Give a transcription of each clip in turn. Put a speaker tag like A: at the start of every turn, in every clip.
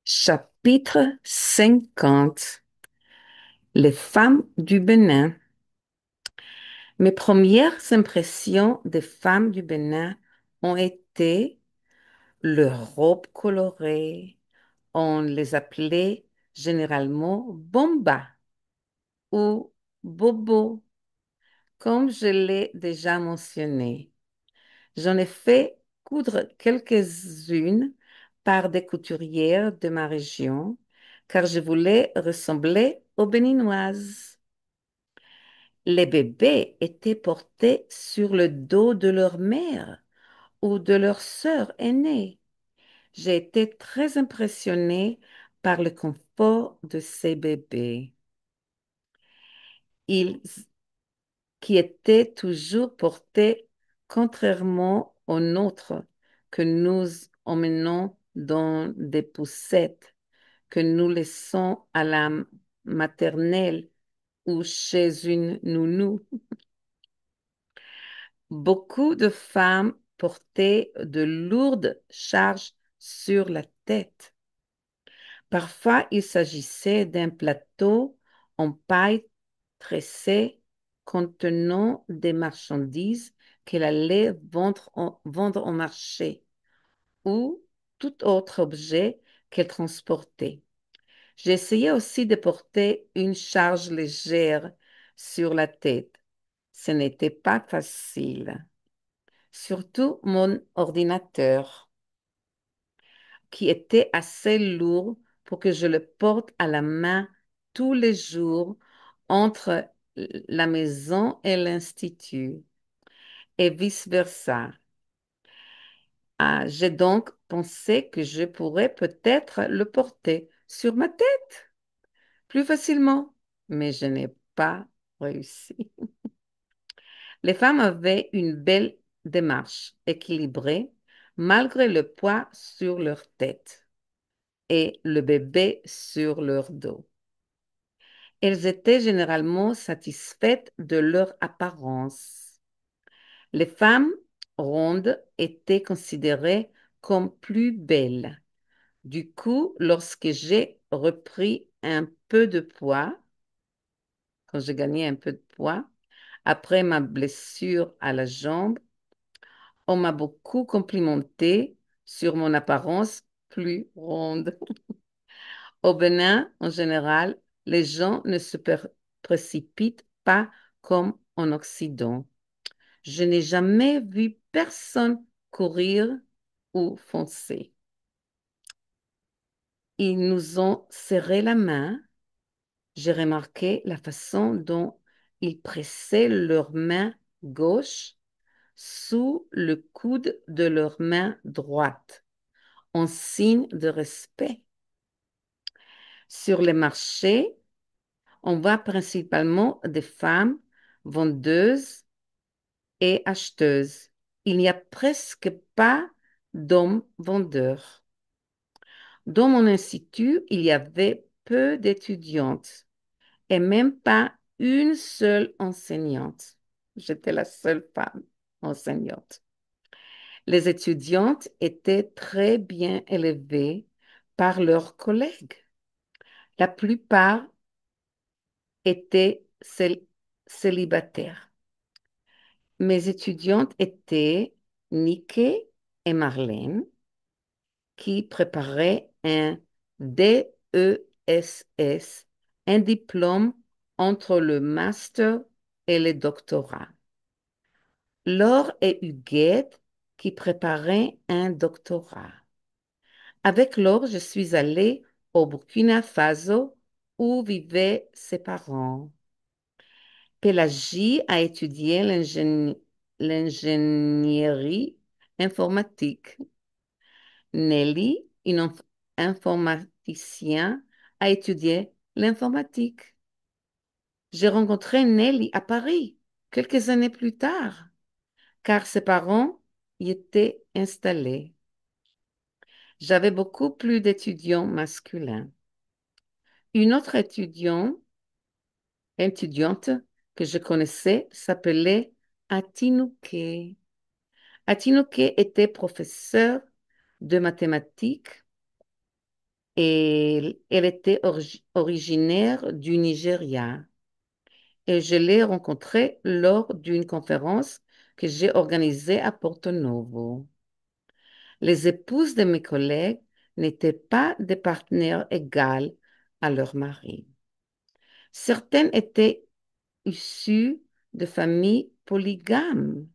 A: Chapitre 50. Les femmes du Bénin. Mes premières impressions des femmes du Bénin ont été leurs robes colorées. On les appelait généralement bomba ou bobo, comme je l'ai déjà mentionné. J'en ai fait coudre quelques-unes par des couturières de ma région, car je voulais ressembler aux Béninoises. Les bébés étaient portés sur le dos de leur mère ou de leur sœur aînée. J'ai été très impressionnée par le confort de ces bébés. Ils qui étaient toujours portés contrairement aux nôtres que nous emmenons dans des poussettes que nous laissons à la maternelle ou chez une nounou. Beaucoup de femmes portaient de lourdes charges sur la tête. Parfois, il s'agissait d'un plateau en paille tressée contenant des marchandises qu'elle allait vendre au marché ou tout autre objet qu'elle transportait. J'ai essayé aussi de porter une charge légère sur la tête. Ce n'était pas facile. Surtout mon ordinateur, qui était assez lourd pour que je le porte à la main tous les jours entre la maison et l'institut, et vice-versa. J'ai donc pensé que je pourrais peut-être le porter sur ma tête plus facilement, mais je n'ai pas réussi. Les femmes avaient une belle démarche équilibrée malgré le poids sur leur tête et le bébé sur leur dos. Elles étaient généralement satisfaites de leur apparence. Les femmes rondes étaient considérées comme plus belles. Du coup, lorsque j'ai repris un peu de poids, quand j'ai gagné un peu de poids, après ma blessure à la jambe, on m'a beaucoup complimenté sur mon apparence plus ronde. Au Bénin, en général, les gens ne se précipitent pas comme en Occident. Je n'ai jamais vu personne courir ou foncer. Ils nous ont serré la main. J'ai remarqué la façon dont ils pressaient leur main gauche sous le coude de leur main droite, en signe de respect. Sur les marchés, on voit principalement des femmes vendeuses et acheteuses. Il n'y a presque pas d'hommes vendeurs. Dans mon institut, il y avait peu d'étudiantes et même pas une seule enseignante. J'étais la seule femme enseignante. Les étudiantes étaient très bien élevées par leurs collègues. La plupart étaient célibataires. Mes étudiantes étaient Nike et Marlène, qui préparaient un DESS, un diplôme entre le master et le doctorat. Laure et Huguette, qui préparaient un doctorat. Avec Laure, je suis allée au Burkina Faso où vivaient ses parents. Pélagie a étudié l'ingénierie informatique. Nelly, informaticien, a étudié l'informatique. J'ai rencontré Nelly à Paris quelques années plus tard, car ses parents y étaient installés. J'avais beaucoup plus d'étudiants masculins. Une autre étudiante que je connaissais s'appelait Atinouké. Atinouké était professeur de mathématiques Et elle était originaire du Nigeria. Et je l'ai rencontrée lors d'une conférence que j'ai organisée à Porto Novo. Les épouses de mes collègues n'étaient pas des partenaires égales à leur mari. Certaines étaient issues de familles polygames.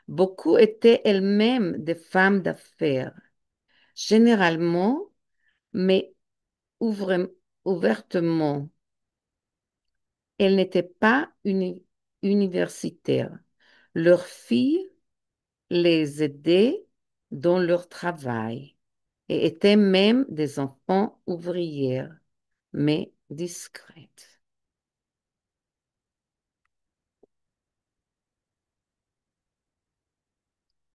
A: Beaucoup étaient elles-mêmes des femmes d'affaires. Généralement, mais ouvre- ouvertement, elles n'étaient pas universitaires. Leurs filles les aidaient dans leur travail et étaient même des enfants ouvrières, mais discrètes.